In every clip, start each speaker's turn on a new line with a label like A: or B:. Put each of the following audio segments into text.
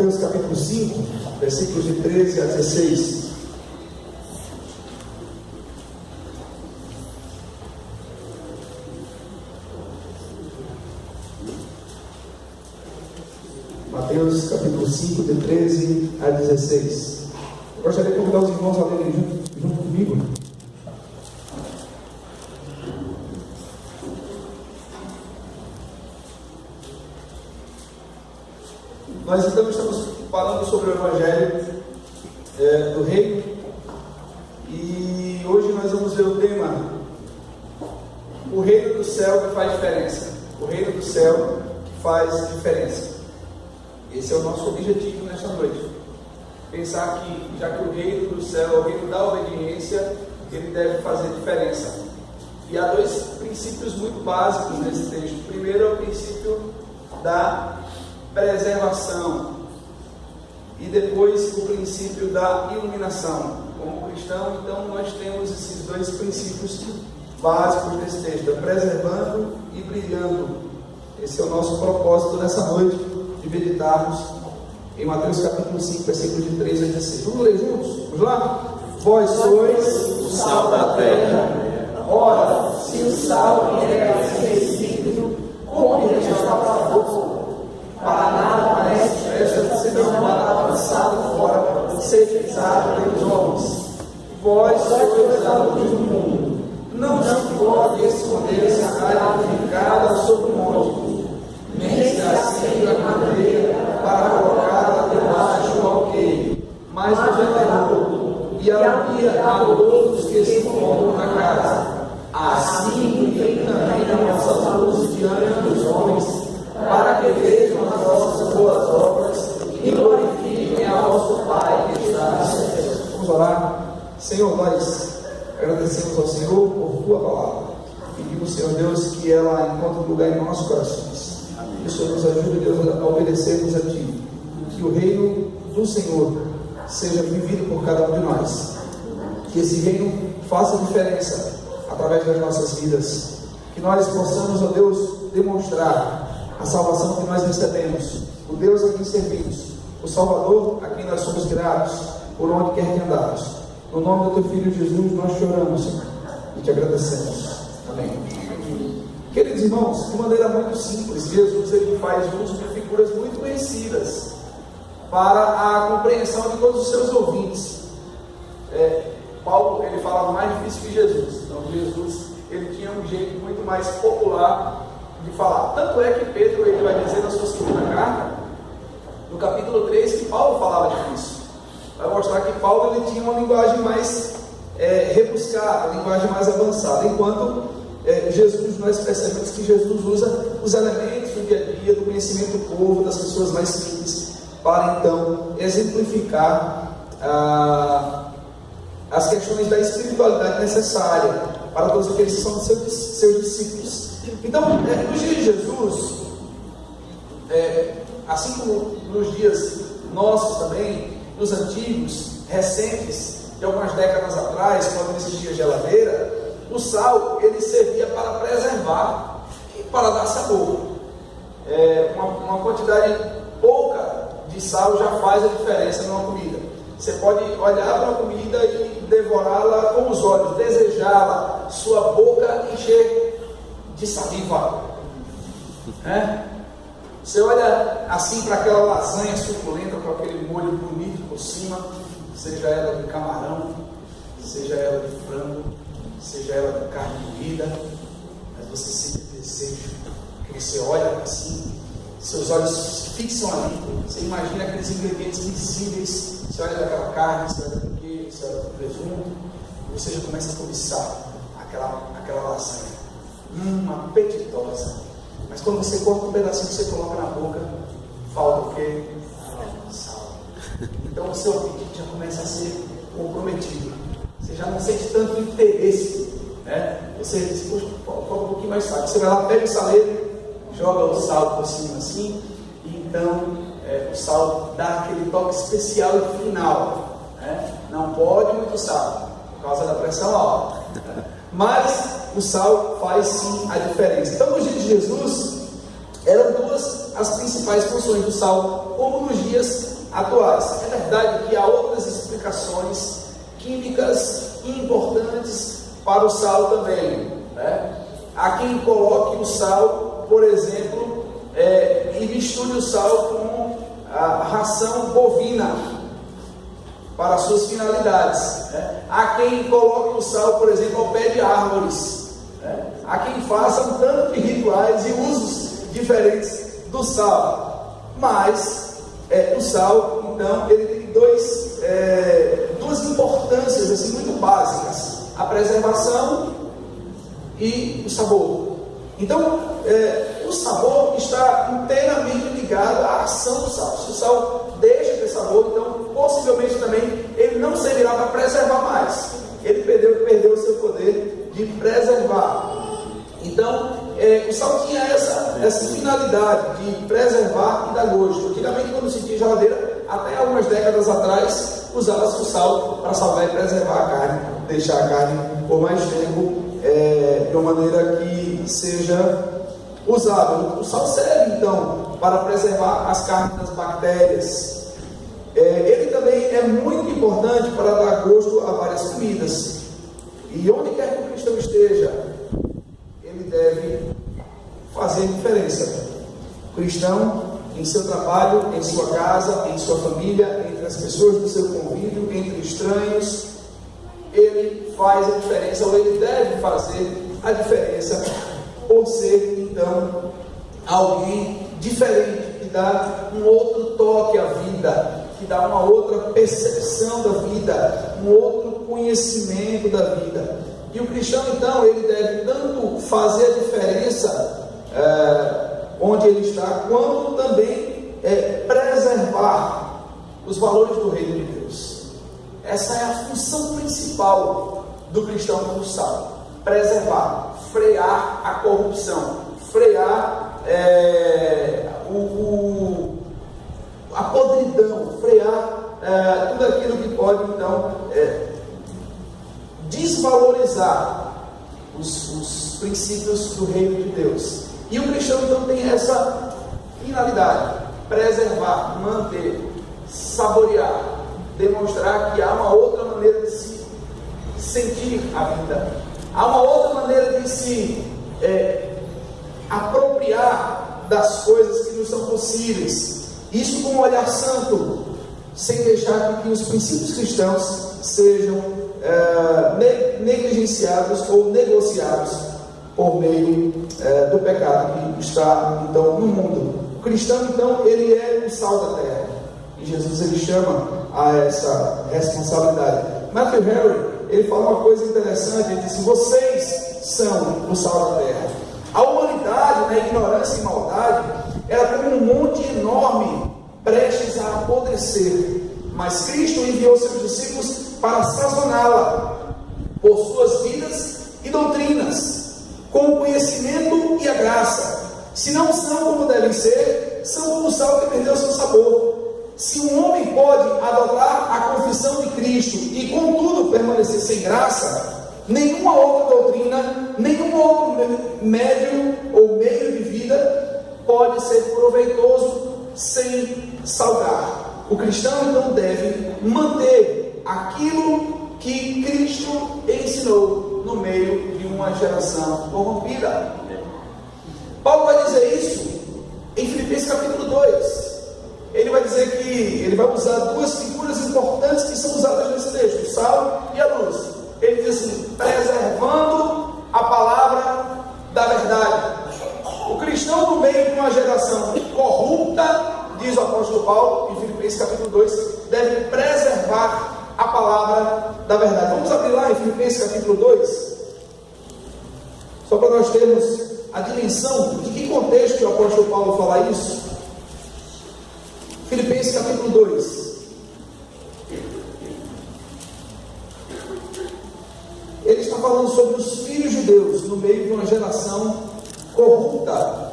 A: Mateus capítulo 5, versículos de 13 a 16. Mateus capítulo 5, de 13 a 16. Eu gostaria de convidar os irmãos a lerem junto comigo. Nós então estamos falando sobre o Evangelho do Reino, e hoje nós vamos ver o tema: o Reino do Céu que faz diferença. O Reino do Céu que faz diferença. Esse é o nosso objetivo nesta noite. Pensar que, já que o Reino do Céu é o reino da obediência, ele deve fazer diferença. E há dois princípios muito básicos nesse texto. O primeiro é o princípio da preservação, e depois o princípio da iluminação. Como cristão, então, nós temos esses dois princípios básicos nesse texto: preservando e brilhando. Esse é o nosso propósito nessa noite, de meditarmos em Mateus capítulo 5, versículos de 13 a 16. Vamos ler juntos? Vamos lá? Vós sois o sal da terra. Ora, se o sal vier a ser insípido, como está para fogo? Para nada parece senão para lançado fora, ser pisado pelos homens. Vós sois a luz do mundo. Não se pode esconder essa cidade edificada sobre o monte, nem se acende a madeira para colocá-la debaixo do alqueire, mas no velador, e alumia a todos que se encontram na casa. Assim tem também a nossa luz diante dos homens, para que vejam as vossas boas obras e glorifiquem a vosso Pai que está nos céus. Vamos orar. Senhor, nós agradecemos ao Senhor por tua palavra. Pedimos, Senhor Deus, que ela encontre lugar em nossos corações. Que o Senhor nos ajude, Deus, a obedecermos a Ti. Que o reino do Senhor seja vivido por cada um de nós. Que esse reino faça diferença através das nossas vidas. Que nós possamos, ó Deus, demonstrar a salvação que nós recebemos, o Deus a quem servimos, o Salvador a quem nós somos gratos, por onde quer que andarmos. No nome do Teu Filho Jesus, nós choramos, Senhor, e Te agradecemos. Amém. Queridos irmãos, de maneira muito simples, Jesus ele faz uso de figuras muito conhecidas para a compreensão de todos os seus ouvintes. Paulo, ele falava mais difícil que Jesus. Então Jesus, ele tinha um jeito muito mais popular de falar. Tanto é que Pedro, ele vai dizer na sua segunda carta, no capítulo 3, que Paulo falava difícil. Vai mostrar que Paulo ele tinha uma linguagem mais rebuscada, uma linguagem mais avançada, enquanto Jesus, nós percebemos que Jesus usa os elementos do dia a dia, do conhecimento do povo, das pessoas mais simples, para então exemplificar as questões da espiritualidade necessária para todos aqueles que são seus discípulos. Então, nos dias de Jesus, assim como nos dias nossos também, nos antigos, recentes, de algumas décadas atrás, quando não existia geladeira, o sal ele servia para preservar e para dar sabor. Uma quantidade pouca de sal já faz a diferença numa comida. Você pode olhar para a comida e devorá-la com os olhos, desejá-la, sua boca encher de saliva. Você olha assim para aquela lasanha suculenta com aquele molho bonito por cima, seja ela de camarão, seja ela de frango, seja ela de carne moída, mas você sente desejo, que você olha assim, seus olhos fixam ali, você imagina aqueles ingredientes visíveis, você olha daquela carne, você olha do queijo, você olha do presunto, e você já começa a cobiçar aquela lasanha, apetitosa. Mas quando você corta um pedacinho que você coloca na boca, falta o quê? Sal. Então o seu apetite já começa a ser comprometido. Você já não sente tanto interesse, né? Você diz, poxa, falta um pouquinho mais sal. Você vai lá, pega o saleiro, joga o sal por cima assim, e então o sal dá aquele toque especial e final, né? Não pode muito sal, por causa da pressão alta, né? Mas o sal faz sim a diferença. Então, nos dias de Jesus, eram duas as principais funções do sal, como nos dias dias atuais. É verdade que há outras explicações químicas importantes para o sal também, né? Há quem coloque o sal, por exemplo, e misture o sal com a ração bovina para suas finalidades, né? Há quem coloque o sal, por exemplo, ao pé de árvores, né? Há quem faça um tanto de rituais e usos diferentes do sal. Mas o sal, então, ele tem duas importâncias assim, muito básicas: a preservação e o sabor. Então, o sabor está inteiramente ligado à ação do sal. Se o sal deixa de ter sabor, então possivelmente também ele não servirá para preservar mais. Ele perdeu o seu poder de preservar. Então, o sal tinha essa finalidade de preservar e dar gosto. Antigamente, quando se tinha geladeira, até algumas décadas atrás, usava-se o sal para salvar e preservar a carne, deixar a carne por mais tempo de uma maneira que seja usável. O sal serve, então, para preservar as carnes das bactérias. Ele também é muito importante para dar gosto a várias comidas. E onde quer que o cristão esteja, ele deve fazer diferença. O cristão, em seu trabalho, em sua casa, em sua família, entre as pessoas do seu convívio, entre estranhos, ele faz a diferença, ou ele deve fazer a diferença, por ser, então, alguém diferente, que dá um outro toque à vida, que dá uma outra percepção da vida, um outro conhecimento da vida. E o cristão, então, ele deve tanto fazer a diferença onde ele está, quanto também preservar os valores do reino de Deus. Essa é a função principal do cristão como sal: preservar, frear a corrupção, frear a podridão, frear tudo aquilo que pode, então, desvalorizar os princípios do reino de Deus. E o cristão, então, tem essa finalidade: preservar, manter, saborear, demonstrar que há uma outra maneira de se sentir a vida, há uma outra maneira de se apropriar das coisas que nos são possíveis. Isso com um olhar santo, sem deixar que os princípios cristãos sejam negligenciados ou negociados por meio do pecado que está, então, no mundo. O cristão, então, ele é o sal da terra, e Jesus, ele chama a essa responsabilidade. Matthew Henry, ele fala uma coisa interessante. Ele diz: vocês são o sal da terra. A humanidade, na ignorância e maldade, era como um monte enorme, prestes a apodrecer, mas Cristo enviou seus discípulos para sazoná-la por suas vidas e doutrinas, com o conhecimento e a graça. Se não são como devem ser, são como o sal que perdeu seu sabor. Se um homem pode adotar a confissão de Cristo e contudo permanecer sem graça, nenhuma outra doutrina, nenhum outro médio ou meio de vida pode ser proveitoso sem salgar. O cristão, então, deve manter aquilo que Cristo ensinou no meio de uma geração corrompida. Paulo vai dizer isso em Filipenses capítulo 2. Ele vai dizer que ele vai usar duas figuras importantes que são usadas nesse texto: o sal e a luz. Ele diz assim: preservando a palavra da verdade. O cristão, no meio de uma geração corrupta, diz o apóstolo Paulo em Filipenses capítulo 2, deve preservar a palavra da verdade. Vamos abrir lá em Filipenses capítulo 2, só para nós termos a dimensão de que contexto o apóstolo Paulo fala isso. Filipenses capítulo 2. Ele está falando sobre os filhos de Deus no meio de uma geração corrupta.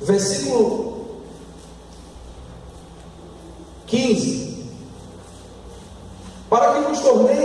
A: Versículo 15: para que vos torneis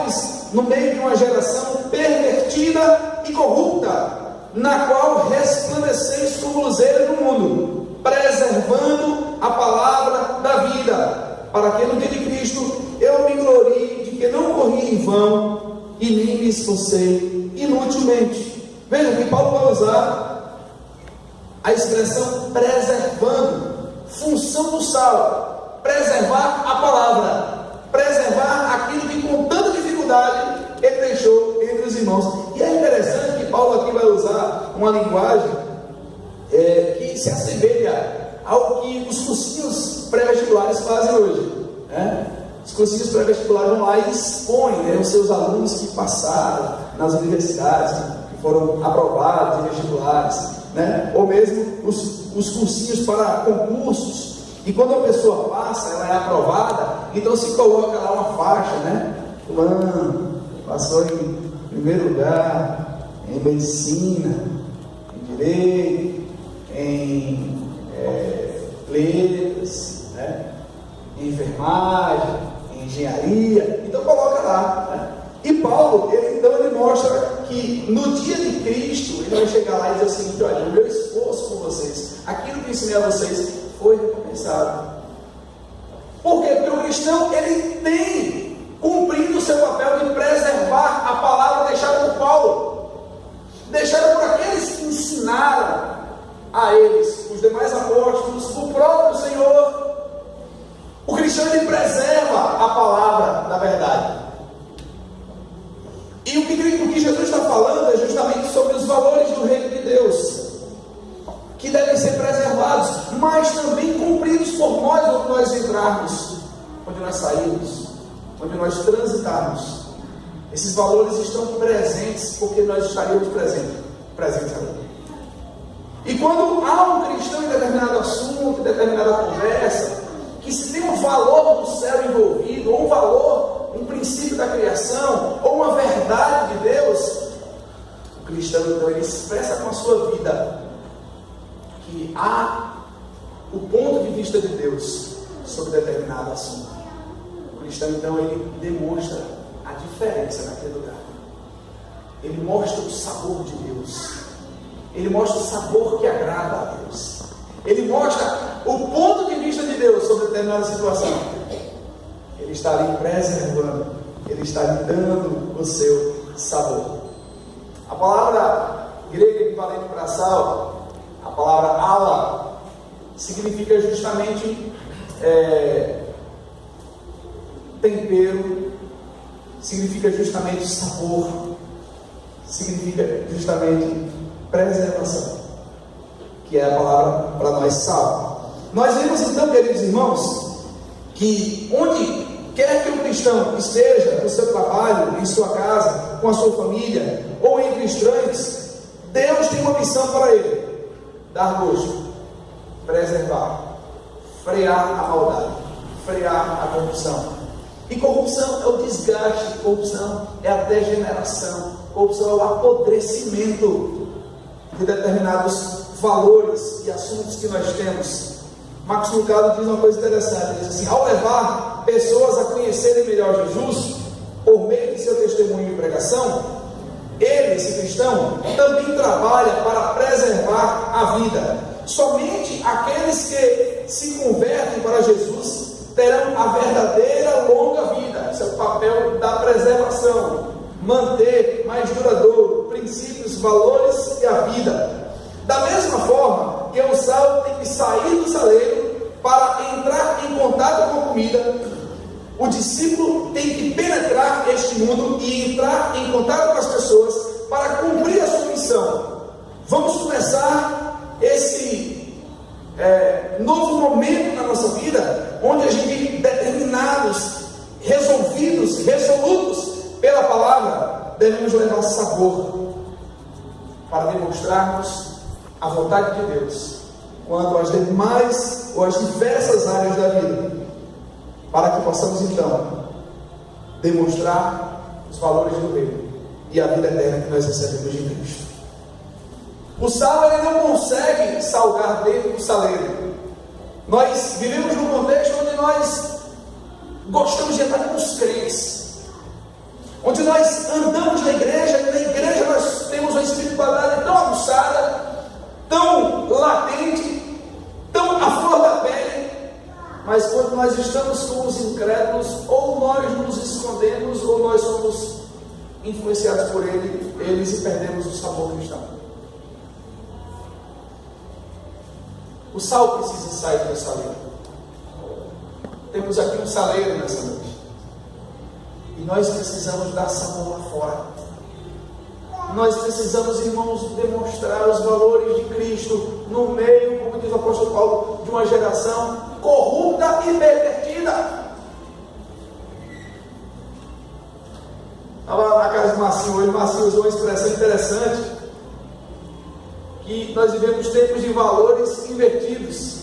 A: nobres no meio de uma geração pervertida e corrupta, na qual resplandeceis como luzeiros no mundo, preservando a palavra da vida, para que no dia de Cristo eu me glorie de que não corri em vão e nem me esforcei inutilmente. Veja que Paulo vai usar a expressão preservando, função do sal, preservar a palavra, preservar aquilo que com tanta dificuldade ele deixou entre os irmãos. E é interessante que Paulo aqui vai usar uma linguagem que se assemelha ao que os cursinhos pré-vestibulares fazem hoje, né? Os cursinhos pré-vestibulares vão lá e expõem, né, os seus alunos que passaram nas universidades, que foram aprovados em vestibulares, né? Ou mesmo os cursinhos para concursos. E quando a pessoa passa, ela é aprovada, então se coloca lá uma faixa, né? Fulano passou em primeiro lugar em medicina, em direito, em letras, né? Em enfermagem, em engenharia. Então coloca lá, né? E Paulo, ele mostra que no dia de Cristo, ele vai chegar lá e dizer o seguinte: olha, o meu esforço por vocês, aquilo que ensinei a vocês, foi recompensado. Por quê? Porque o cristão, ele tem cumprido o seu papel de preservar a palavra deixada por Paulo, deixada por aqueles que ensinaram a eles, os demais apóstolos, o próprio Senhor. O cristão, ele preserva a palavra da verdade. E o que Jesus está falando é justamente sobre os valores do reino de Deus, que devem ser preservados, mas também cumpridos por nós, onde nós entrarmos, onde nós sairmos, onde nós transitarmos. Esses valores estão presentes, porque nós estaremos presentes ali. E quando há um cristão em determinado assunto, em determinada conversa, que se tem um valor do céu envolvido, ou um valor, um princípio da criação, ou uma verdade de Deus, o cristão então ele expressa com a sua vida que há o ponto de vista de Deus sobre determinado assunto. O cristão então ele demonstra a diferença naquele lugar. Ele mostra o sabor de Deus. Ele mostra o sabor que agrada a Deus. Ele mostra o ponto de vista de Deus sobre determinada situação. Ele está ali preservando, ele está lhe dando o seu sabor. A palavra grega equivalente para sal, a palavra ala, significa justamente tempero, significa justamente sabor, significa justamente preservação, que é a palavra para nós sal. Nós vemos então, queridos irmãos, que onde quer que o cristão esteja no seu trabalho, em sua casa, com a sua família, ou entre estranhos, Deus tem uma missão para ele: dar gosto, preservar, frear a maldade, frear a corrupção. E corrupção é o desgaste, corrupção é a degeneração, corrupção é o apodrecimento de determinados valores e assuntos que nós temos. Marcos Lucado diz uma coisa interessante, ele diz assim: ao levar pessoas a conhecerem melhor Jesus, por meio de seu testemunho e pregação, ele, esse cristão, também trabalha para preservar a vida. Somente aqueles que se convertem para Jesus terão a verdadeira longa vida. Esse é o papel da preservação, manter mais duradouro princípios, valores e a vida. Da mesma forma que o sal tem que sair do saleiro para entrar em contato com a comida, o discípulo tem que penetrar este mundo e entrar em contato com as pessoas para cumprir a sua missão. Vamos começar esse novo momento na nossa vida, onde a gente, determinados, resolvidos, resolutos pela palavra, devemos levar sabor para demonstrarmos a vontade de Deus quanto às demais ou às diversas áreas da vida, para que possamos então demonstrar os valores do reino e a vida eterna que nós recebemos de Cristo. O sal, ele não consegue salgar dentro do saleiro. Nós vivemos num contexto onde nós gostamos de andar com os crentes. onde nós andamos na igreja, e na igreja nós temos uma espiritualidade tão aguçada, tão latente, tão à flor da pele, mas quando nós estamos com os incrédulos, ou nós nos escondemos, ou nós somos influenciados por eles e perdemos o sabor cristão. O sal precisa sair do saleiro. Temos aqui um saleiro nessa noite. E nós precisamos dar sabor lá fora. Nós precisamos, irmãos, demonstrar os valores de Cristo no meio, como diz o apóstolo Paulo, de uma geração corrupta e pervertida. Estava na casa de Marcinho hoje. Marcinho usou uma expressão interessante, que nós vivemos tempos de valores invertidos.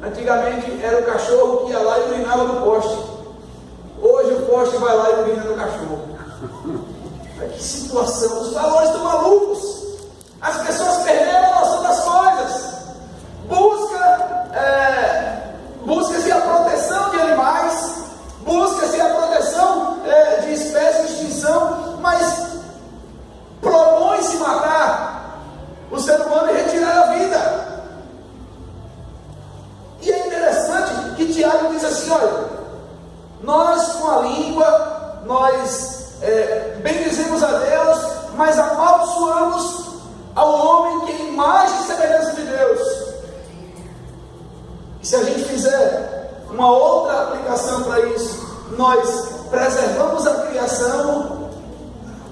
A: Antigamente era o cachorro que ia lá e urinava no poste. Hoje o poste vai lá e urina no cachorro. Que situação! Os valores estão malucos. As pessoas perderam a noção das coisas. Busca-se a proteção de animais, busca-se a proteção de espécies de extinção, mas propõe-se matar o ser humano e retirar a vida. E é interessante que Tiago diz assim: olha, nós com a língua, nós bendizemos a Deus, mas amaldiçoamos ao homem que é imagem e semelhança de Deus. E se a gente fizer uma outra aplicação para isso, nós preservamos a criação,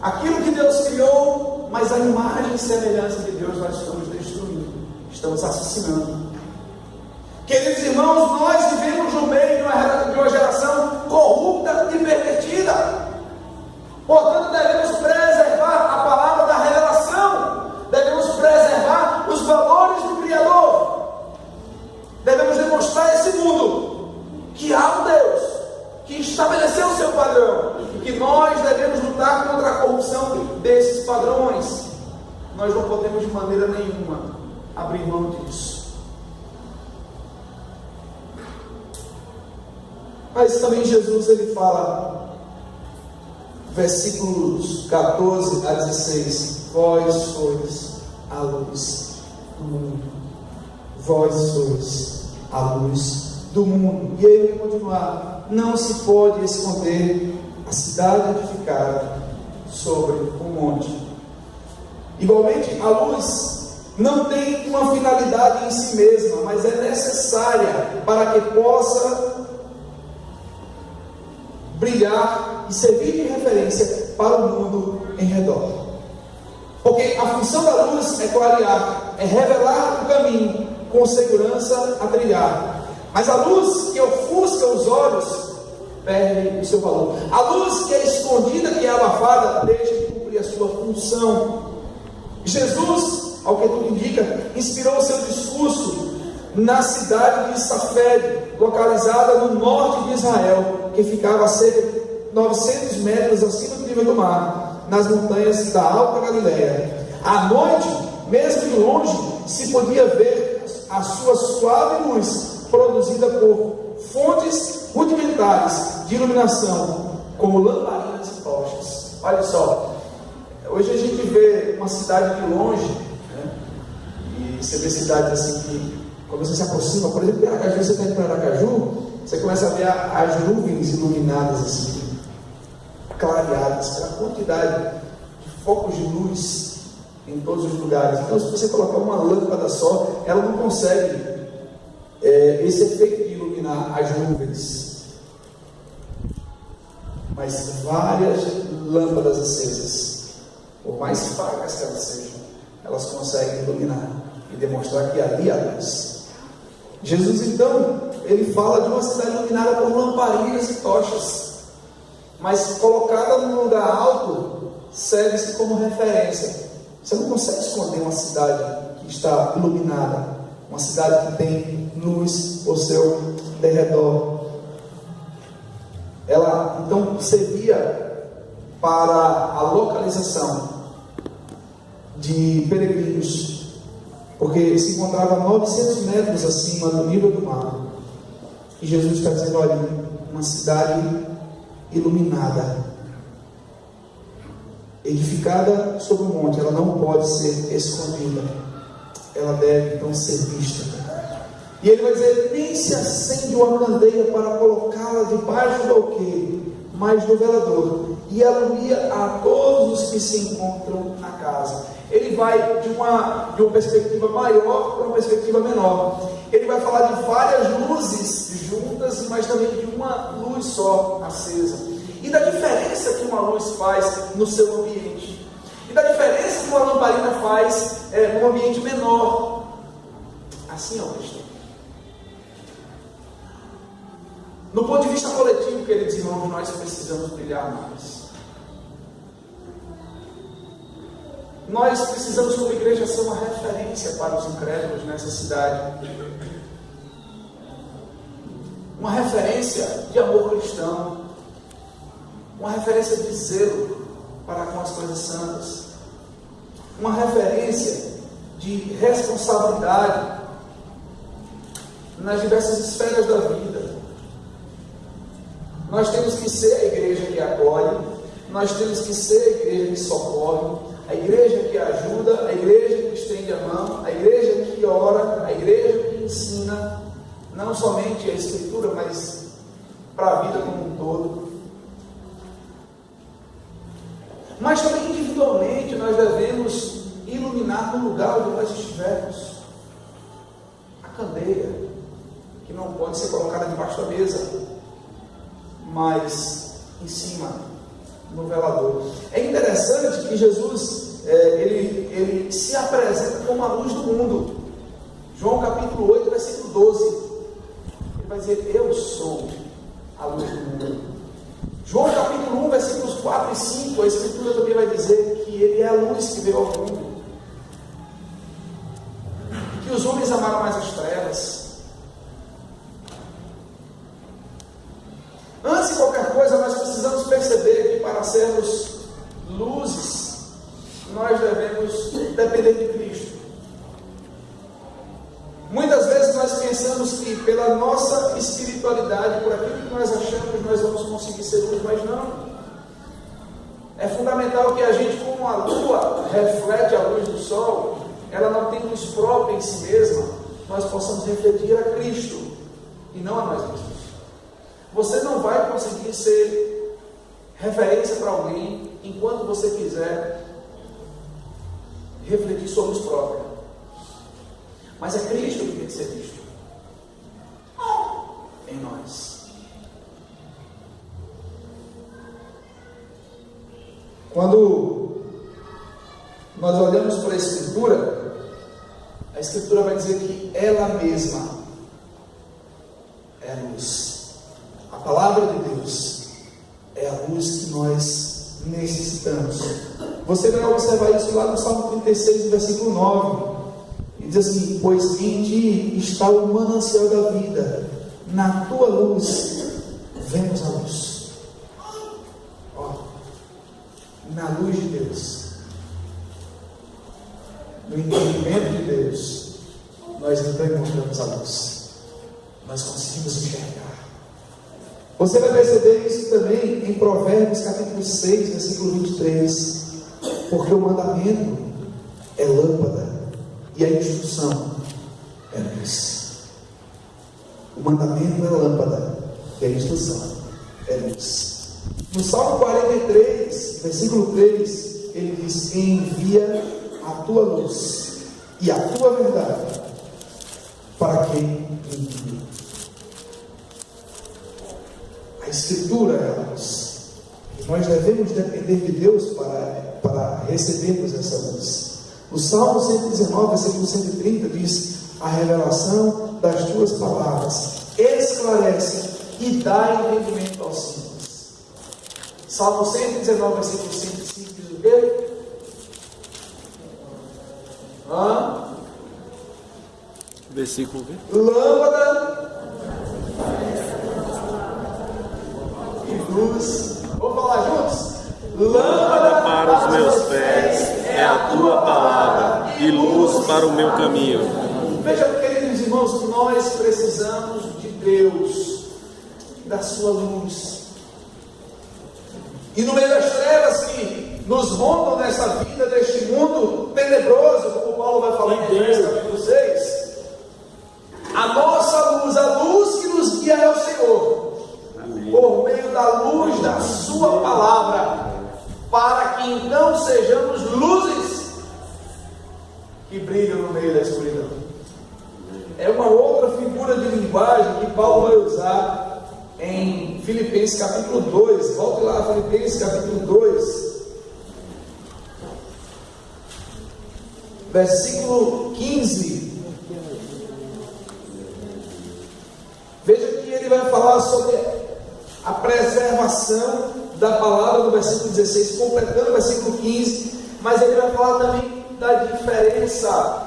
A: aquilo que Deus criou, mas a imagem e semelhança de Deus nós estamos destruindo, estamos assassinando. Queridos irmãos, nós vivemos no meio de uma geração corrupta e pervertida. Portanto, devemos preservar a palavra da revelação, devemos preservar os valores do Criador, devemos demonstrar a esse mundo que há um Deus que estabeleceu o seu padrão e que nós devemos lutar contra a corrupção desses padrões. Nós não podemos de maneira nenhuma abrir mão disso. Mas também Jesus ele fala, versículos 14 a 16: vós sois a luz do mundo. Vós sois a luz do mundo. E ele vai continuar: não se pode esconder a cidade edificada sobre um monte. Igualmente, a luz não tem uma finalidade em si mesma, mas é necessária para que possa brilhar e servir de referência para o mundo em redor. Porque a função da luz é clarear, é revelar o caminho com segurança a trilhar. Mas a luz que ofusca os olhos perde o seu valor. A luz que é escondida, que é abafada, deixa de cumprir a sua função. Jesus, ao que tudo indica, inspirou o seu discurso na cidade de Safed, localizada no norte de Israel, que ficava a cerca de 900 metros acima do nível do mar, nas montanhas da Alta Galileia. À noite, mesmo de longe, se podia ver a sua suave luz, produzida por fontes rudimentares de iluminação, como lamparinas e tochas. Olha só, hoje a gente vê uma cidade de longe, né? E você vê cidades assim que, quando você se aproxima, por exemplo, Aracaju, você está indo para Aracaju, você começa a ver as nuvens iluminadas assim, clareadas, pela quantidade de focos de luz em todos os lugares. Então, se você colocar uma lâmpada só, ela não consegue esse efeito de iluminar as nuvens. Mas várias lâmpadas acesas, por mais fracas que elas sejam, elas conseguem iluminar e demonstrar que ali há luz. Jesus, então, ele fala de uma cidade iluminada por lamparinas e tochas, mas colocada num lugar alto, serve-se como referência. Você não consegue esconder uma cidade que está iluminada, uma cidade que tem luz ao seu derredor. Ela, então, servia para a localização de peregrinos, porque se encontrava a 900 metros acima do nível do mar. E Jesus está dizendo: olha, uma cidade iluminada. edificada sobre um monte, ela não pode ser escondida, ela deve então ser vista. E ele vai dizer: nem se acende uma candeia para colocá-la debaixo do alqueire, mas do velador, e alumia a todos os que se encontram na casa. Ele vai de uma perspectiva maior para uma perspectiva menor. Ele vai falar de várias luzes juntas, mas também de uma luz só acesa. E da diferença que uma luz faz no seu ambiente. E da diferença que uma lamparina faz num ambiente menor. Assim é o cristão. No ponto de vista coletivo, queridos irmãos, nós precisamos brilhar mais. Nós precisamos, como igreja, ser uma referência para os incrédulos nessa cidade. Uma referência de amor cristão. Uma referência de zelo para com as coisas santas. Uma referência de responsabilidade nas diversas esferas da vida. Nós temos que ser a igreja que acolhe, nós temos que ser a igreja que socorre, a igreja que ajuda, a igreja que estende a mão, a igreja que ora, a igreja que ensina, não somente a Escritura, mas para a vida como um todo. Mas também individualmente nós devemos iluminar no lugar onde nós estivermos. A candeia, que não pode ser colocada debaixo da mesa, mas em cima, no velador. É interessante que Jesus, ele se apresenta como a luz do mundo. João capítulo 8, versículo 12. Ele vai dizer: eu sou a luz do mundo. João capítulo 1, versículos 4 e 5, a Escritura também vai dizer que ele é a luz que veio ao mundo. Que os homens amaram mais as trevas. Antes de qualquer coisa, nós precisamos perceber que para sermos luzes, nós devemos depender de Cristo. Muitas vezes nós pensamos que pela nossa espiritualidade, por aquilo que nós achamos, nós vamos conseguir ser luz, mas não. É fundamental que a gente, como a lua reflete a luz do sol, ela não tem luz própria em si mesma, nós possamos refletir a Cristo e não a nós mesmos. Você não vai conseguir ser referência para alguém enquanto você quiser refletir sua luz própria. Mas é Cristo que tem que ser visto em nós. Quando nós olhamos para a Escritura vai dizer que ela mesma é luz. A palavra de Deus é a luz que nós necessitamos. Você vai observar isso lá no Salmo 36, versículo 9. E diz assim: pois em ti está o manancial da vida, na tua luz vemos a luz. Ó, na luz de Deus, no entendimento de Deus, nós então encontramos a luz. Nós conseguimos enxergar. Você vai perceber isso também em Provérbios capítulo 6, versículo 23. Porque o mandamento é lâmpada e a instrução é luz. O mandamento é lâmpada e a instrução é luz. No Salmo 43, versículo 3, ele diz: envia a tua luz e a tua verdade para quem envia. A Escritura é a luz. E nós devemos depender de Deus para recebermos essa luz. O Salmo 119, versículo 130 diz: a revelação das tuas palavras esclarece e dá entendimento aos simples. Salmo 119, versículo 105 diz o quê?
B: Versículo quê?
A: Lâmpada e luz. Vamos falar juntos?
B: Lâmpada para os meus pés é a tua palavra e luz para o meu caminho.
A: Veja, queridos irmãos, que nós precisamos de Deus, da sua luz. E no meio das trevas que nos nos rondam nessa vida, deste mundo tenebroso, como Paulo vai falar em Efésios capítulo 6, a nossa luz, a luz que nos guia é o Senhor, por meio da luz da sua palavra, para que então sejamos luzes que brilham no meio da escuridão. É uma outra figura de linguagem que Paulo vai usar em Filipenses capítulo 2. Volte lá, Filipenses capítulo 2, versículo 15. Veja que ele vai falar sobre a preservação da palavra no versículo 16, completando o versículo 15, mas ele vai falar também da diferença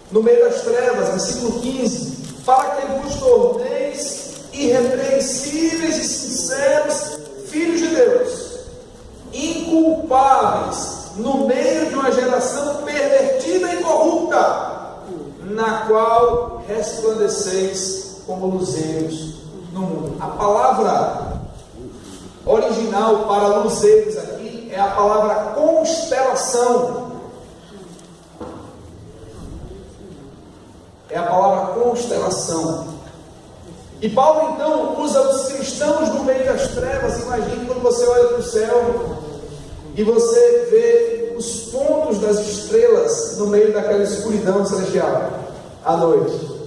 A: no meio das trevas, versículo 15, para que vos torneis irrepreensíveis e sinceros, filhos de Deus, inculpáveis no meio de uma geração pervertida e corrupta, na qual resplandeceis como luzeiros no mundo. A palavra original para luzeiros aqui é a palavra constelação. É a palavra constelação. E Paulo então usa os cristãos no meio das trevas. Imagine quando você olha para o céu e você vê os pontos das estrelas no meio daquela escuridão celestial à noite.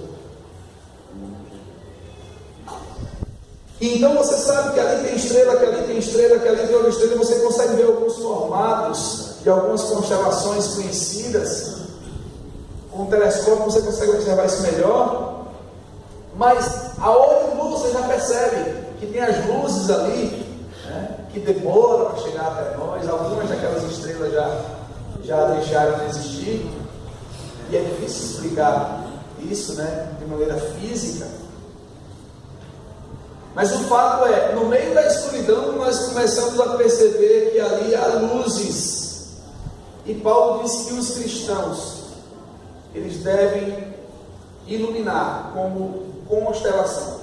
A: E então você sabe que ali tem estrela, que ali tem estrela, que ali tem outra estrela, e você consegue ver alguns formatos de algumas constelações conhecidas. Com um telescópio você consegue observar isso melhor. Mas a olho nu você já percebe que tem as luzes ali, né, que demoram a chegar até nós. Algumas daquelas estrelas já deixaram de existir. E é difícil explicar isso, né, de maneira física. Mas o fato é, no meio da escuridão nós começamos a perceber que ali há luzes. E Paulo diz que os cristãos, eles devem iluminar como constelação.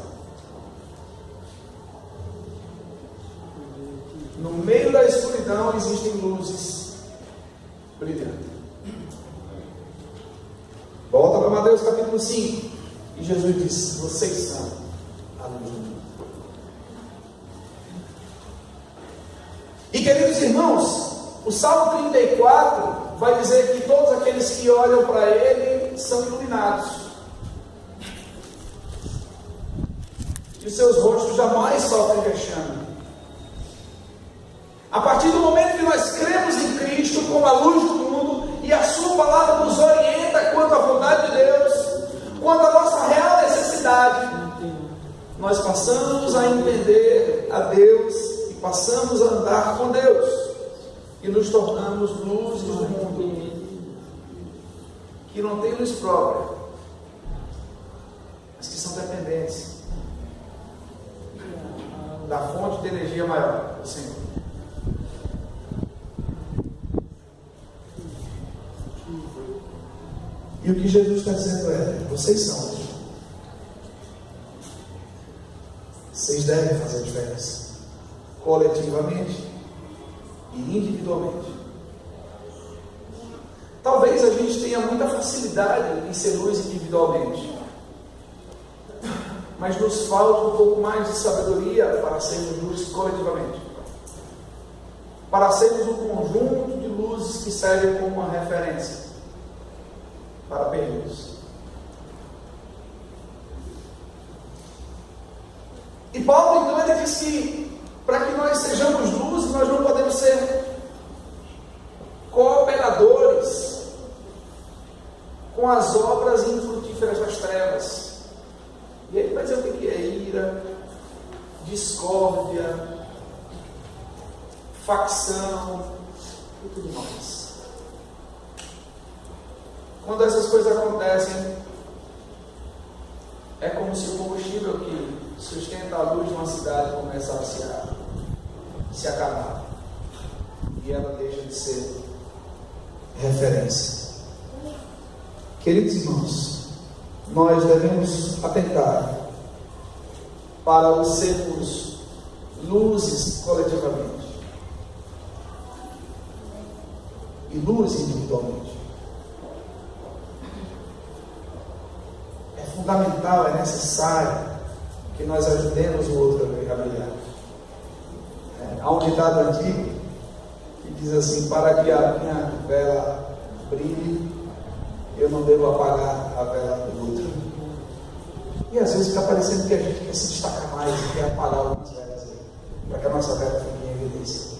A: No meio da escuridão existem luzes brilhantes. Volta para Mateus capítulo 5. E Jesus disse: vocês são a luz do mundo. E queridos irmãos, o Salmo 34 vai dizer que todos aqueles que olham para Ele são iluminados. E os seus rostos jamais sofrem vexame. A partir do momento que nós cremos em Cristo como a luz do mundo, e a sua palavra nos orienta quanto à vontade de Deus, quanto à nossa real necessidade, nós passamos a entender a Deus e passamos a andar com Deus, e nos tornamos luzes do mundo, que não tem luz própria, mas que são dependentes da fonte de energia maior, o Senhor. E o que Jesus está dizendo é: vocês são luz. Vocês devem fazer a diferença, coletivamente e individualmente. Talvez a gente tenha muita facilidade em ser luz individualmente, mas nos falta um pouco mais de sabedoria para sermos luz coletivamente, para sermos um conjunto de luzes que servem como uma referência para perdidos. E Paulo então ele diz que para que nós sejamos luz, nós não podemos ser cooperadores com as obras infrutíferas das trevas. E aí vai dizer o que é ira, discórdia, facção e tudo mais. Quando essas coisas acontecem, é como se o combustível que sustenta a luz de uma cidade começasse a se acabar, e ela deixa de ser referência. Queridos irmãos, nós devemos atentar para sermos luzes coletivamente. e luz individualmente. É fundamental, é necessário que nós ajudemos o outro a brilhar. Há um ditado antigo que diz assim: para que a minha vela brilhe, eu não devo apagar a vela do outro. E às vezes fica parecendo que a gente quer se destacar mais e quer apagar algumas velas aí, para que a nossa vela fique em evidência.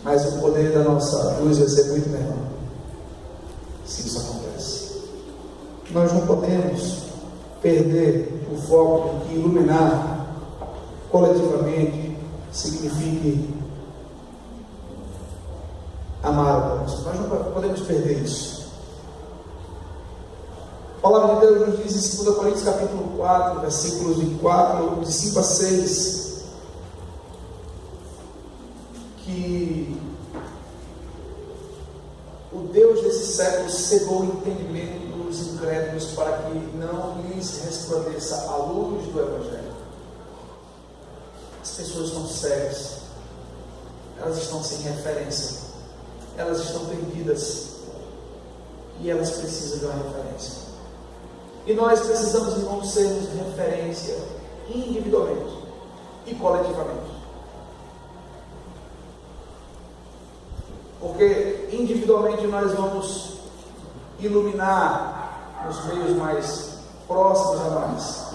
A: Mas o poder da nossa luz vai ser muito menor se isso acontece. Nós não podemos perder o foco de que iluminar coletivamente signifique amar o próximo. Nós não podemos perder isso. A palavra de Deus nos diz em 2 Coríntios capítulo 4, versículos de 5 a 6, que o Deus desse século cegou o entendimento dos incrédulos para que não lhes resplandeça a luz do Evangelho. As pessoas estão cegas, elas estão sem referência, elas estão perdidas e elas precisam de uma referência. E nós precisamos, irmãos, sermos referência individualmente e coletivamente. Porque individualmente nós vamos iluminar nos meios mais próximos a nós,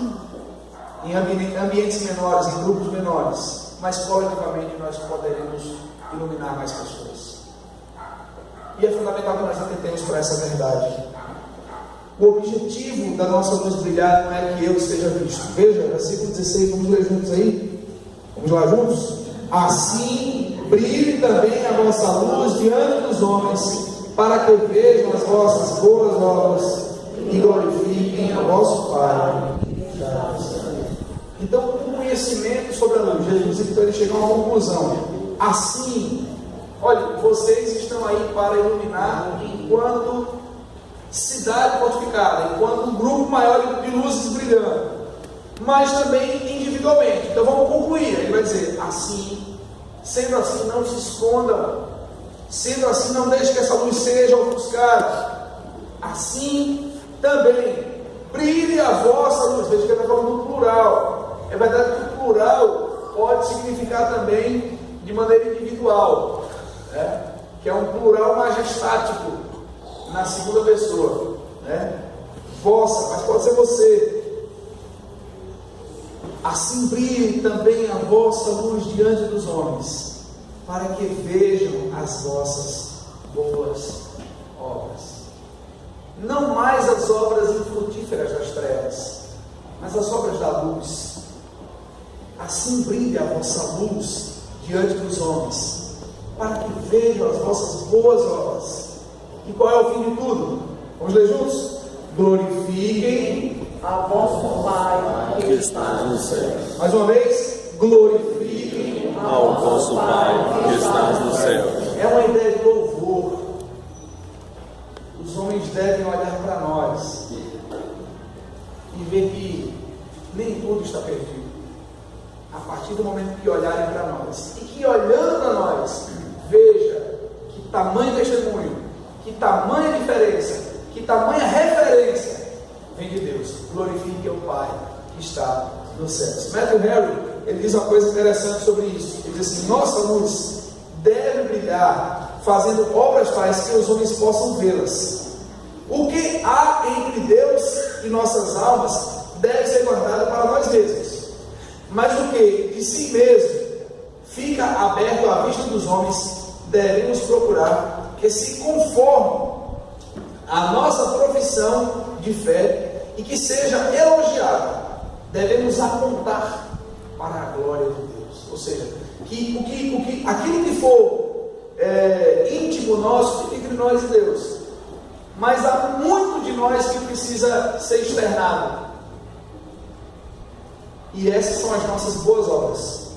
A: em ambientes menores, em grupos menores, mas coletivamente nós poderemos iluminar mais pessoas. E é fundamental que nós atentemos para essa verdade. O objetivo da nossa luz brilhar não é que eu esteja visto. Veja, versículo 16, vamos ler juntos aí? Vamos lá juntos? Assim brilhe também a vossa luz diante dos homens, para que vejam as vossas boas obras e glorifiquem a vosso Pai. Então, o conhecimento sobre a luz, Jesus, então, ele chegou a uma conclusão. Assim, olha, vocês estão aí para iluminar enquanto cidade fortificada, enquanto um grupo maior de luzes brilhando, mas também individualmente. Então vamos concluir. Ele vai dizer assim: sendo assim, não se escondam, sendo assim, não deixe que essa luz seja ofuscada. Assim também brilhe a vossa luz. Veja que ele está falando no plural. É verdade que o plural pode significar também de maneira individual, né? Que é um plural majestático na segunda pessoa, né? Vossa, mas pode ser você. Assim brilhe também a vossa luz diante dos homens, para que vejam as vossas boas obras. Não mais as obras infrutíferas das trevas, mas as obras da luz. Assim brilhe a vossa luz diante dos homens, para que vejam as vossas boas obras. E qual é o fim de tudo? Vamos ler juntos? Glorifiquem
C: a vosso Pai que está no céu.
A: Mais uma vez, glorifiquem
B: ao vosso Pai que está no céu.
A: É uma ideia de louvor. Os homens devem olhar para nós e ver que nem tudo está perdido. A partir do momento que olharem para nós, e que olhando para nós, veja que tamanho testemunho, que tamanha diferença, que tamanha referência vem de Deus. Glorifique o Pai que está nos céus. Matthew Henry, ele diz uma coisa interessante sobre isso. Ele diz assim: nossa luz deve brilhar, fazendo obras tais que os homens possam vê-las. O que há entre Deus e nossas almas deve ser guardado para nós mesmos, mas o que de si mesmo fica aberto à vista dos homens, devemos procurar que se conforme à nossa profissão de fé e que seja elogiado. Devemos apontar para a glória de Deus. Ou seja, que aquilo que for íntimo nosso fique entre nós e Deus. Mas há muito de nós que precisa ser externado. E essas são as nossas boas obras.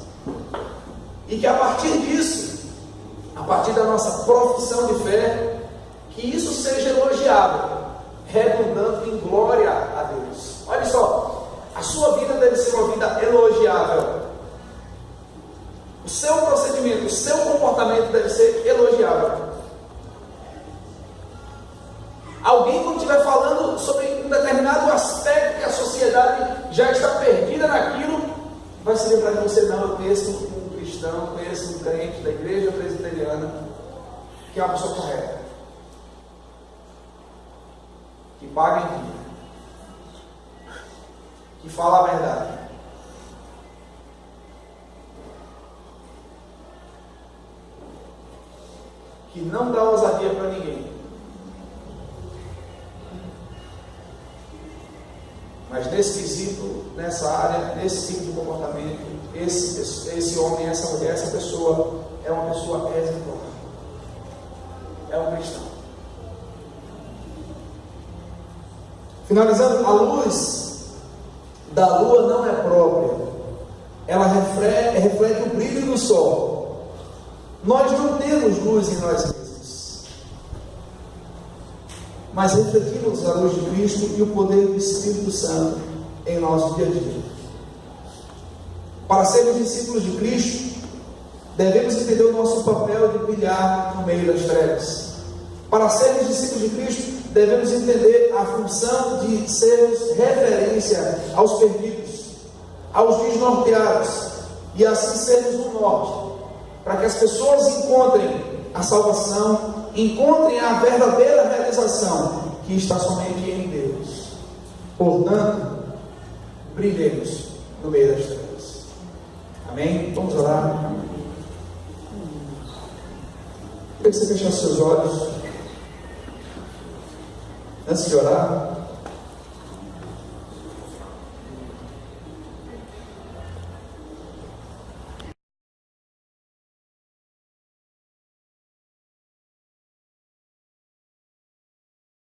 A: E que a partir disso, a partir da nossa profissão de fé, que isso seja elogiado, redundando em glória a Deus. Olha só, a sua vida deve ser uma vida elogiável. O seu procedimento, o seu comportamento deve ser elogiável. sobre um determinado aspecto que a sociedade já está perdida naquilo, vai se lembrar que você não, eu conheço um cristão, conheço um crente da igreja presbiteriana, que é uma pessoa correta, que paga em dia, que fala a verdade. Que não dá ousadia para ninguém. Mas nesse quesito, nessa área, nesse tipo de comportamento, esse homem, essa mulher, essa pessoa é uma pessoa exemplar. É um cristão. Finalizando, a luz da lua não é própria. Ela reflete o brilho do sol. Nós não temos luz em nós mesmos, mas refletimos a luz de Cristo e o poder do Espírito Santo em nosso dia a dia. Para sermos discípulos de Cristo, devemos entender o nosso papel de brilhar no meio das trevas. Para sermos discípulos de Cristo, devemos entender a função de sermos referência aos perdidos, aos desnorteados, e assim sermos um norte, para que as pessoas encontrem a salvação, encontrem a verdadeira realização que está somente em Deus. Portanto, brilhemos no meio das trevas. Amém? Vamos orar. Queria que você fechasse seus olhos. Antes de orar,